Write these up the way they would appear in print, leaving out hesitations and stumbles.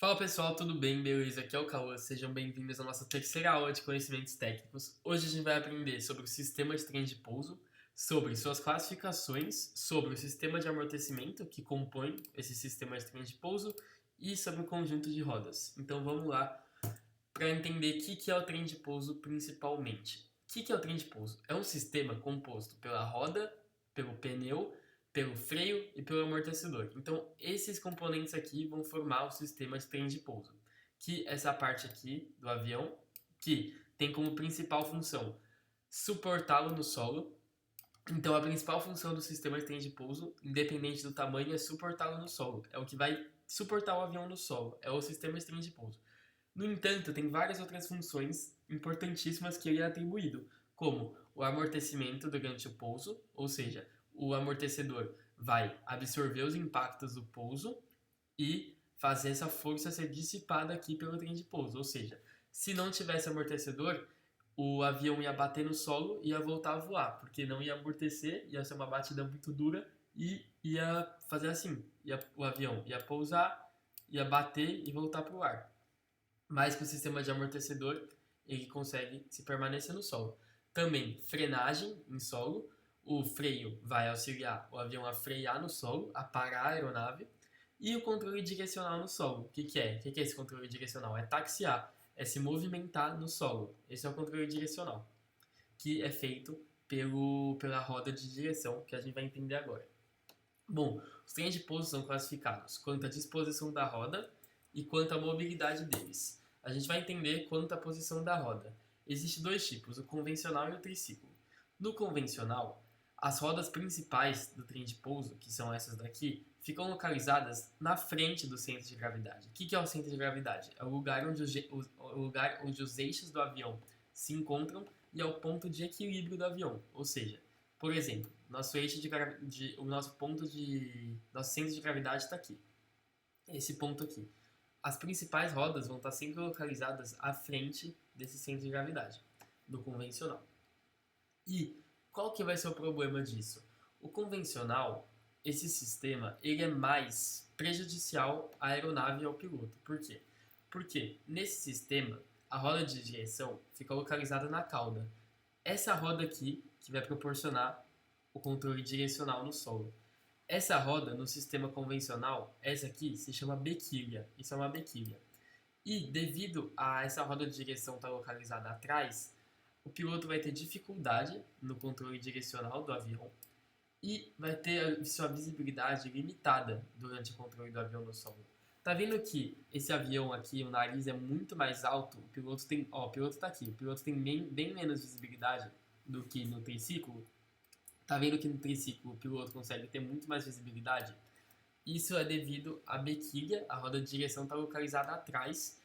Fala pessoal, tudo bem? Beleza? Aqui é o Cauã, sejam bem-vindos à nossa terceira aula de conhecimentos técnicos. Hoje a gente vai aprender sobre o sistema de trem de pouso, sobre suas classificações, sobre o sistema de amortecimento que compõe esse sistema de trem de pouso e sobre o conjunto de rodas. Então vamos lá para entender o que é o trem de pouso principalmente. O que é o trem de pouso? É um sistema composto pela roda, pelo pneu, pelo freio e pelo amortecedor. Então, esses componentes aqui vão formar o sistema de trem de pouso, que é essa parte aqui do avião, que tem como principal função suportá-lo no solo. Então, a principal função do sistema de trem de pouso, independente do tamanho, é suportá-lo no solo. É o que vai suportar o avião no solo, é o sistema de trem de pouso. No entanto, tem várias outras funções importantíssimas que ele é atribuído, como o amortecimento durante o pouso, ou seja, o amortecedor vai absorver os impactos do pouso e fazer essa força ser dissipada aqui pelo trem de pouso. Ou seja, se não tivesse amortecedor, o avião ia bater no solo e ia voltar a voar, porque não ia amortecer, ia ser uma batida muito dura e ia fazer assim, o avião ia pousar, ia bater e voltar para o ar. Mas com o sistema de amortecedor ele consegue se permanecer no solo. Também frenagem em solo, o freio vai auxiliar o avião a frear no solo, a parar a aeronave, e o controle direcional no solo. O que é? O que é esse controle direcional? É taxiar, é se movimentar no solo. Esse é o controle direcional, que é feito pela roda de direção, que a gente vai entender agora. Bom, os trens de pouso são classificados quanto à disposição da roda e quanto à mobilidade deles. A gente vai entender quanto à posição da roda. Existem dois tipos, o convencional e o triciclo. No convencional, as rodas principais do trem de pouso, que são essas daqui, ficam localizadas na frente do centro de gravidade. O que é o centro de gravidade? É o lugar onde os eixos do avião se encontram e é o ponto de equilíbrio do avião. Ou seja, por exemplo, o nosso centro de gravidade está aqui, esse ponto aqui. As principais rodas vão estar sempre localizadas à frente desse centro de gravidade, do convencional. E qual que vai ser o problema disso? O convencional, esse sistema, ele é mais prejudicial à aeronave e ao piloto. Por quê? Porque nesse sistema, a roda de direção fica localizada na cauda. Essa roda aqui que vai proporcionar o controle direcional no solo. Essa roda, no sistema convencional, essa aqui se chama bequilha. Isso é uma bequilha. E devido a essa roda de direção estar localizada atrás, o piloto vai ter dificuldade no controle direcional do avião e vai ter a sua visibilidade limitada durante o controle do avião no solo. Tá vendo que esse avião aqui, o nariz é muito mais alto, o piloto tem, ó, o piloto tá aqui, o piloto tem bem menos visibilidade do que no triciclo. Tá vendo que no triciclo o piloto consegue ter muito mais visibilidade? Isso é devido à bequilha, a roda de direção está localizada atrás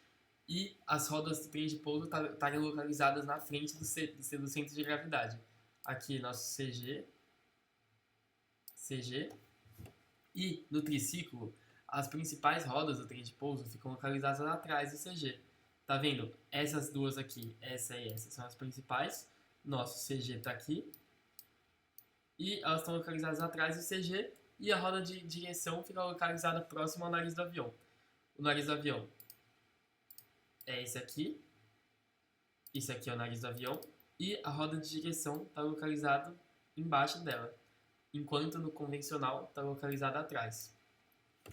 e as rodas do trem de pouso estarem localizadas na frente do centro de gravidade. Aqui nosso CG. E no triciclo, as principais rodas do trem de pouso ficam localizadas atrás do CG. Tá vendo? Essas duas aqui, essa e essa, são as principais. Nosso CG está aqui. E elas estão localizadas atrás do CG. E a roda de direção fica localizada próximo ao nariz do avião. O nariz do avião é esse aqui. Esse aqui é o nariz do avião. E a roda de direção está localizada embaixo dela, enquanto no convencional está localizada atrás.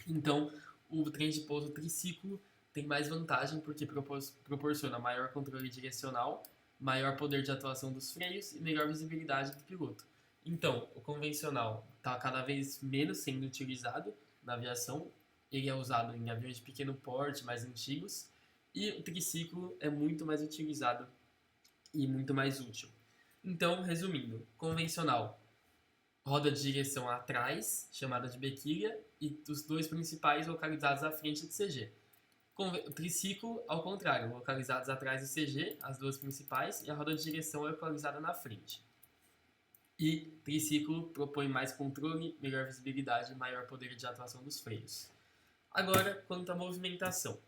Então, o trem de pouso triciclo tem mais vantagem porque proporciona maior controle direcional, maior poder de atuação dos freios e melhor visibilidade do piloto. Então, o convencional está cada vez menos sendo utilizado na aviação. Ele é usado em aviões de pequeno porte, mais antigos, e o triciclo é muito mais utilizado e muito mais útil. Então, resumindo, convencional, roda de direção atrás, chamada de bequilha, e os dois principais localizados à frente do CG. Triciclo, ao contrário, localizados atrás do CG, as duas principais, e a roda de direção é localizada na frente. E triciclo propõe mais controle, melhor visibilidade e maior poder de atuação dos freios. Agora, quanto à movimentação.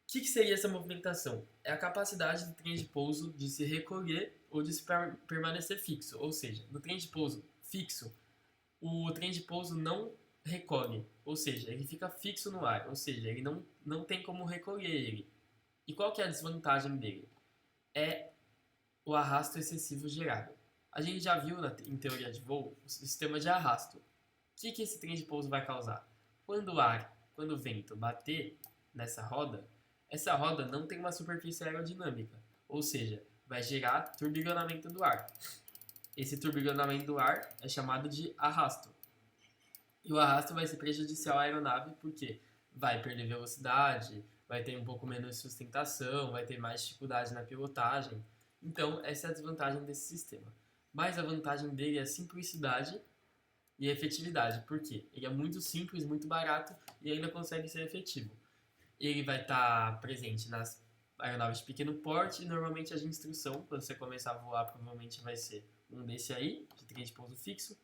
O que seria essa movimentação? É a capacidade do trem de pouso de se recolher ou de se permanecer fixo. Ou seja, no trem de pouso fixo, o trem de pouso não recolhe, ou seja, ele fica fixo no ar, ou seja, ele não tem como recolher ele. E qual que é a desvantagem dele? É o arrasto excessivo gerado. A gente já viu em teoria de voo o sistema de arrasto. O que esse trem de pouso vai causar? Quando o vento bater nessa roda, essa roda não tem uma superfície aerodinâmica, ou seja, vai gerar turbilhonamento do ar. Esse turbilhonamento do ar é chamado de arrasto. E o arrasto vai ser prejudicial à aeronave porque vai perder velocidade, vai ter um pouco menos de sustentação, vai ter mais dificuldade na pilotagem. Então, essa é a desvantagem desse sistema. Mas a vantagem dele é a simplicidade e a efetividade. Por quê? Ele é muito simples, muito barato e ainda consegue ser efetivo. Ele vai estar presente nas aeronaves de pequeno porte e normalmente as de instrução, quando você começar a voar, provavelmente vai ser um desse aí, de trem de pouso fixo.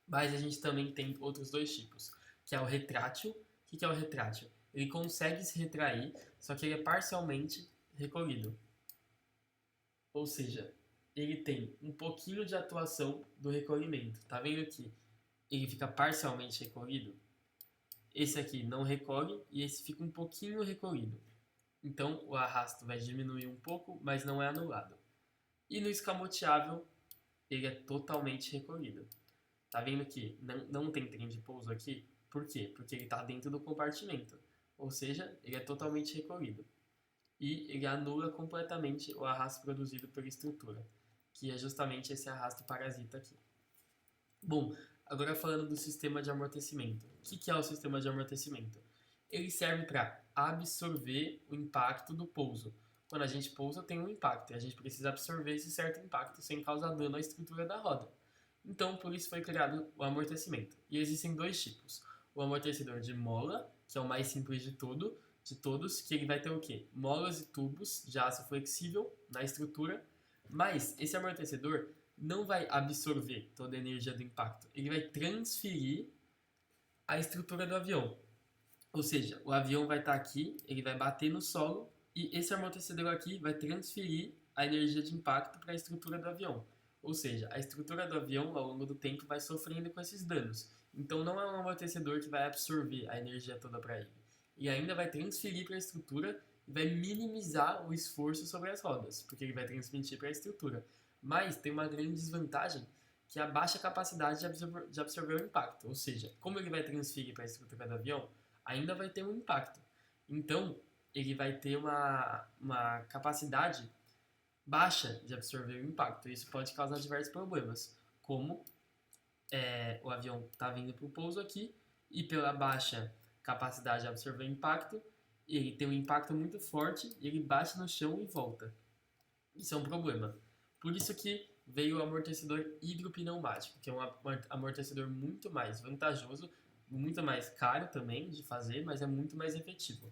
Mas a gente também tem outros dois tipos, que é o retrátil. O que é o retrátil? Ele consegue se retrair, só que ele é parcialmente recolhido. Ou seja, ele tem um pouquinho de atuação do recolhimento. Tá vendo que ele fica parcialmente recolhido? Esse aqui não recolhe e esse fica um pouquinho recolhido. Então o arrasto vai diminuir um pouco, mas não é anulado. E no escamoteável, ele é totalmente recolhido. Tá vendo que não tem trem de pouso aqui? Por quê? Porque ele está dentro do compartimento. Ou seja, ele é totalmente recolhido. E ele anula completamente o arrasto produzido pela estrutura, que é justamente esse arrasto parasita aqui. Bom, agora falando do sistema de amortecimento. O que é o sistema de amortecimento? Ele serve para absorver o impacto do pouso. Quando a gente pousa, tem um impacto e a gente precisa absorver esse certo impacto sem causar dano à estrutura da roda. Então, por isso foi criado o amortecimento. E existem dois tipos. O amortecedor de mola, que é o mais simples de todos, que ele vai ter o quê? Molas e tubos de aço flexível na estrutura, mas esse amortecedor não vai absorver toda a energia do impacto. Ele vai transferir a estrutura do avião. Ou seja, o avião vai estar aqui, ele vai bater no solo e esse amortecedor aqui vai transferir a energia de impacto para a estrutura do avião. Ou seja, a estrutura do avião ao longo do tempo vai sofrendo com esses danos. Então não é um amortecedor que vai absorver a energia toda para ele. E ainda vai transferir para a estrutura e vai minimizar o esforço sobre as rodas, porque ele vai transmitir para a estrutura. Mas tem uma grande desvantagem, que é a baixa capacidade de absorver o impacto. Ou seja, como ele vai transferir para a estrutura do avião, ainda vai ter um impacto. Então, ele vai ter uma capacidade baixa de absorver o impacto. Isso pode causar diversos problemas, como o avião está vindo para o pouso aqui e pela baixa capacidade de absorver impacto, ele tem um impacto muito forte e ele bate no chão e volta. Isso é um problema. Por isso que veio o amortecedor hidropneumático, que é um amortecedor muito mais vantajoso, muito mais caro também de fazer, mas é muito mais efetivo.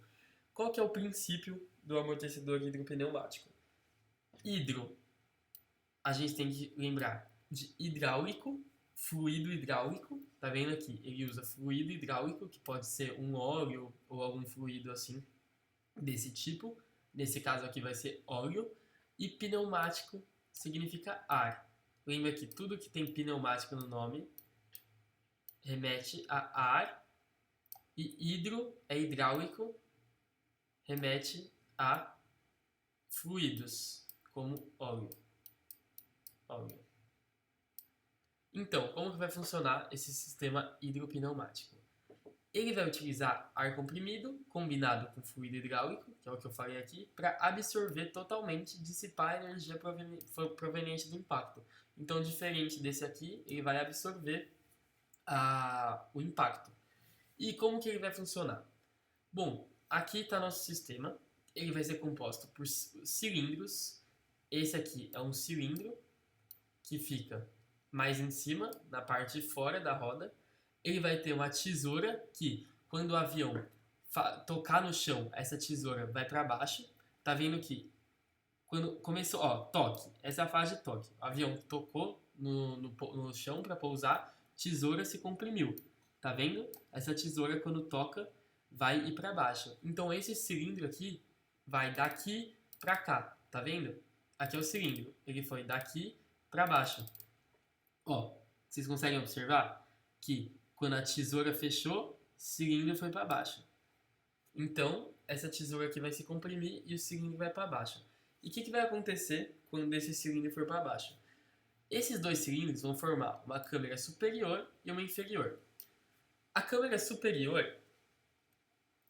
Qual que é o princípio do amortecedor hidropneumático? Hidro, a gente tem que lembrar de hidráulico, fluido hidráulico, tá vendo aqui? Ele usa fluido hidráulico, que pode ser um óleo ou algum fluido assim, desse tipo. Nesse caso aqui vai ser óleo. E pneumático significa ar. Lembra que tudo que tem pneumático no nome remete a ar. E hidro é hidráulico, remete a fluidos, como óleo. Então, como que vai funcionar esse sistema hidropneumático? Ele vai utilizar ar comprimido combinado com fluido hidráulico, que é o que eu falei aqui, para absorver totalmente e dissipar a energia proveniente do impacto. Então, diferente desse aqui, ele vai absorver o impacto. E como que ele vai funcionar? Bom, aqui está nosso sistema. Ele vai ser composto por cilindros. Esse aqui é um cilindro que fica mais em cima, na parte de fora da roda. Ele vai ter uma tesoura que, quando o avião tocar no chão, essa tesoura vai para baixo. Tá vendo que quando começou, toque. Essa é a fase de toque. O avião tocou no chão para pousar, tesoura se comprimiu. Tá vendo? Essa tesoura, quando toca, vai ir para baixo. Então esse cilindro aqui vai daqui para cá. Tá vendo? Aqui é o cilindro. Ele foi daqui para baixo. Vocês conseguem observar que Quando a tesoura fechou, cilindro foi para baixo. Então, essa tesoura aqui vai se comprimir e o cilindro vai para baixo. E o que vai acontecer quando esse cilindro for para baixo? Esses dois cilindros vão formar uma câmara superior e uma inferior. A câmara superior,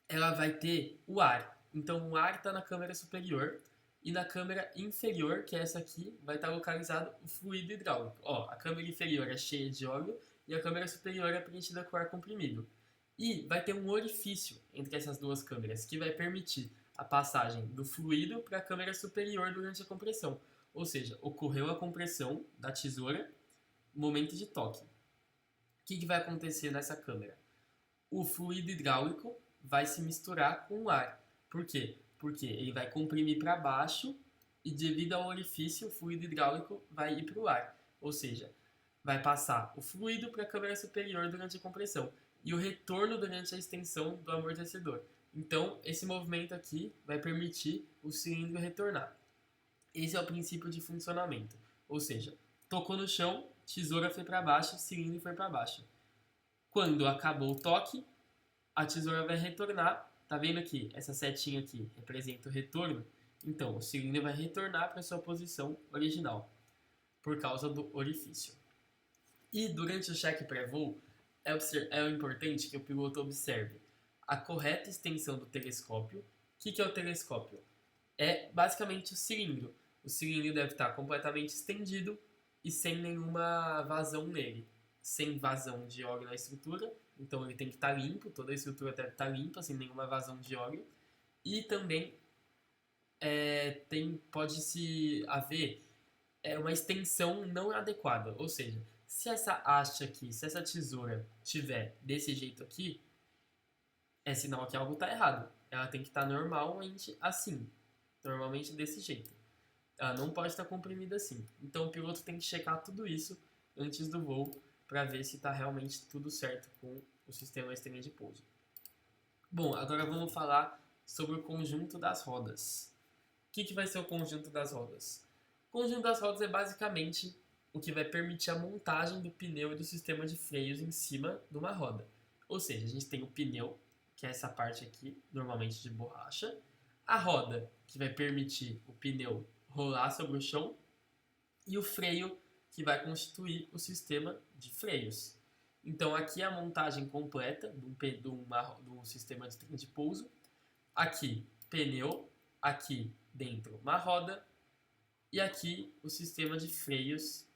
ela vai ter o ar. Então, o ar está na câmara superior e na câmara inferior, que é essa aqui, vai estar localizado o fluido hidráulico. Ó, a câmara inferior é cheia de óleo e a câmara superior é preenchida com ar comprimido. E vai ter um orifício entre essas duas câmeras que vai permitir a passagem do fluido para a câmara superior durante a compressão. Ou seja, ocorreu a compressão da tesoura no momento de toque. O que vai acontecer nessa câmara? O fluido hidráulico vai se misturar com o ar. Por quê? Porque ele vai comprimir para baixo e devido ao orifício, o fluido hidráulico vai ir para o ar. Ou seja, vai passar o fluido para a câmara superior durante a compressão e o retorno durante a extensão do amortecedor. Então, esse movimento aqui vai permitir o cilindro retornar. Esse é o princípio de funcionamento. Ou seja, tocou no chão, tesoura foi para baixo, cilindro foi para baixo. Quando acabou o toque, a tesoura vai retornar. Tá vendo aqui? Essa setinha aqui representa o retorno. Então, o cilindro vai retornar para sua posição original, por causa do orifício. E durante o cheque pré-voo, é importante que o piloto observe a correta extensão do telescópio. O que é o telescópio? É basicamente o cilindro. O cilindro deve estar completamente estendido e sem nenhuma vazão nele. Sem vazão de óleo na estrutura, então ele tem que estar limpo, toda a estrutura deve estar limpa, sem nenhuma vazão de óleo. E também pode-se haver uma extensão não adequada, ou seja, se essa haste aqui, se essa tesoura tiver desse jeito aqui, é sinal que algo está errado. Ela tem que estar normalmente assim, normalmente desse jeito. Ela não pode estar comprimida assim. Então o piloto tem que checar tudo isso antes do voo para ver se está realmente tudo certo com o sistema de trem de pouso. Bom, agora vamos falar sobre o conjunto das rodas. O que vai ser o conjunto das rodas? O conjunto das rodas é basicamente o que vai permitir a montagem do pneu e do sistema de freios em cima de uma roda. Ou seja, a gente tem o pneu, que é essa parte aqui, normalmente de borracha, a roda, que vai permitir o pneu rolar sobre o chão, e o freio, que vai constituir o sistema de freios. Então aqui é a montagem completa do sistema de trem de pouso. Aqui, pneu, aqui dentro uma roda, e aqui o sistema de freios,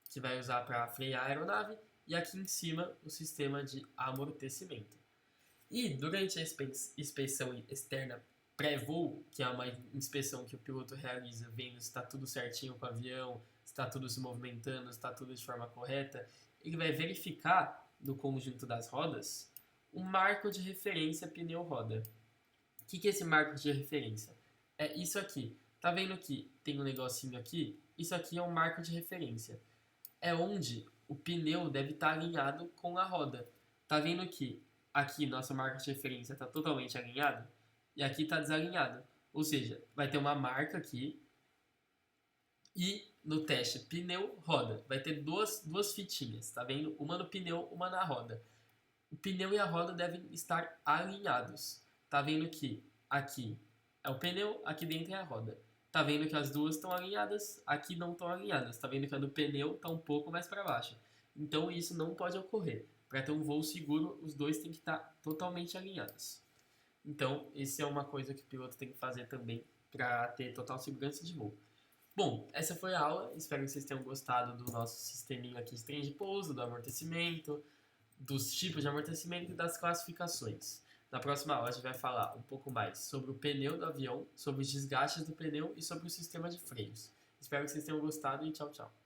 que vai usar para frear a aeronave, e aqui em cima o sistema de amortecimento. E durante a inspeção externa pré-voo, que é uma inspeção que o piloto realiza vendo se está tudo certinho com o avião, se está tudo se movimentando, se está tudo de forma correta, ele vai verificar no conjunto das rodas um marco de referência pneu-roda. O que é esse marco de referência? É isso aqui. Tá vendo que tem um negocinho aqui? Isso aqui é um marco de referência. É onde o pneu deve estar alinhado com a roda. Tá vendo que aqui nosso marco de referência está totalmente alinhado e aqui está desalinhado. Ou seja, vai ter uma marca aqui e no teste pneu-roda vai ter duas fitinhas, tá vendo? Uma no pneu, uma na roda. O pneu e a roda devem estar alinhados. Tá vendo que aqui é o pneu, aqui dentro é a roda. Tá vendo que as duas estão alinhadas, aqui não estão alinhadas. Tá vendo que a do pneu está um pouco mais para baixo. Então isso não pode ocorrer. Para ter um voo seguro, os dois têm que estar totalmente alinhados. Então, isso é uma coisa que o piloto tem que fazer também para ter total segurança de voo. Bom, essa foi a aula. Espero que vocês tenham gostado do nosso sisteminha aqui de trem de pouso, do amortecimento, dos tipos de amortecimento e das classificações. Na próxima aula a gente vai falar um pouco mais sobre o pneu do avião, sobre os desgastes do pneu e sobre o sistema de freios. Espero que vocês tenham gostado e tchau, tchau.